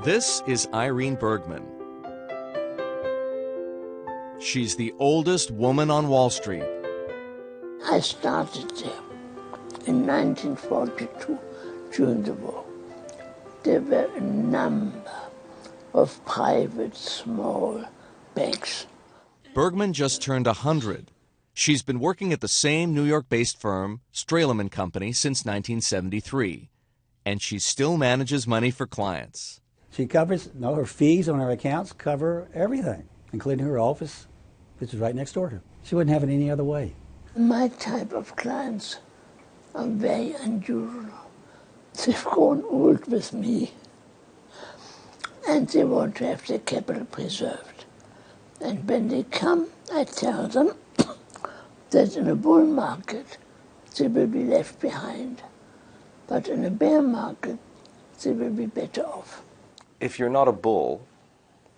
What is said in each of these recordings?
This is Irene Bergman. She's the oldest woman on Wall Street. I started there in 1942 during the war. There were a number of private small banks. Bergman just turned 100. She's been working at the same New York-based firm, Stralem Co, since 1973. And she still manages money for clients. She covers, her fees on her accounts cover everything, including her office, which is right next door to her. She wouldn't have it any other way. My type of clients are very unusual. They've grown old with me, and they want to have their capital preserved. And when they come, I tell them that in a bull market, they will be left behind. But in a bear market, they will be better off. If you're not a bull,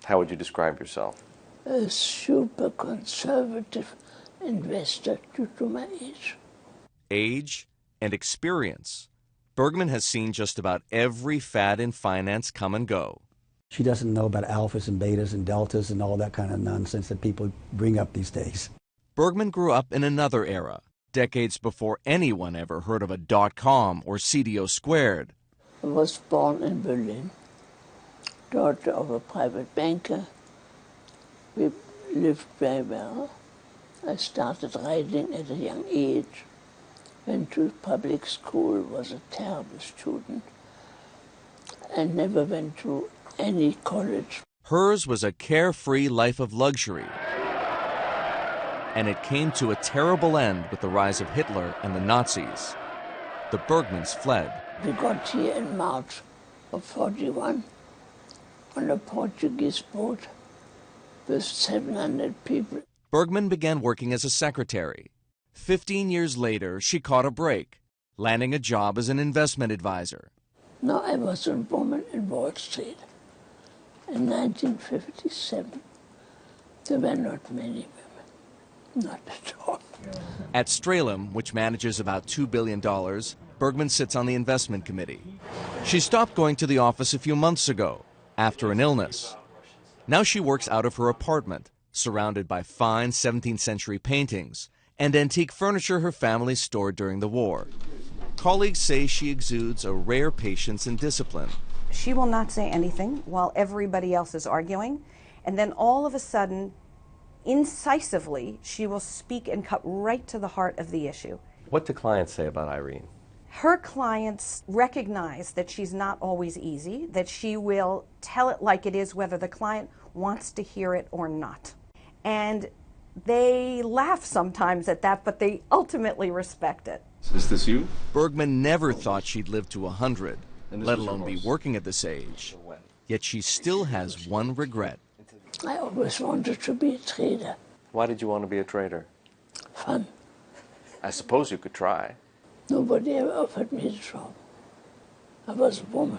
how would you describe yourself? A super conservative investor due to my age. Age and experience. Bergman has seen just about every fad in finance come and go. She doesn't know about alphas and betas and deltas and all that kind of nonsense that people bring up these days. Bergman grew up in another era, decades before anyone ever heard of a .com or CDO squared. I was born in Berlin, daughter of a private banker. We lived very well. I started writing at a young age. Went to public school, was a terrible student, and never went to any college. Hers was a carefree life of luxury. And it came to a terrible end with the rise of Hitler and the Nazis. The Bergmans fled. We got here in March of 41 on a Portuguese boat with 700 people. Bergman began working as a secretary. 15 years later, she caught a break, landing a job as an investment advisor. Now I was a woman in Wall Street. In 1957, there were not many women, not at all. At Stralem, which manages about $2 billion, Bergman sits on the investment committee. She stopped going to the office a few months ago, after an illness. Now she works out of her apartment, surrounded by fine 17th century paintings and antique furniture her family stored during the war. Colleagues say she exudes a rare patience and discipline. She will not say anything while everybody else is arguing, and then all of a sudden, incisively, she will speak and cut right to the heart of the issue. What do clients say about Irene? Her clients recognize that she's not always easy, that she will tell it like it is whether the client wants to hear it or not. And they laugh sometimes at that, but they ultimately respect it. Is this you? Bergman never thought she'd live to 100, let alone be working at this age. Yet she still has one regret. I always wanted to be a trader. Why did you want to be a trader? Fun. I suppose you could try. Nobody ever offered me a job. I was a woman.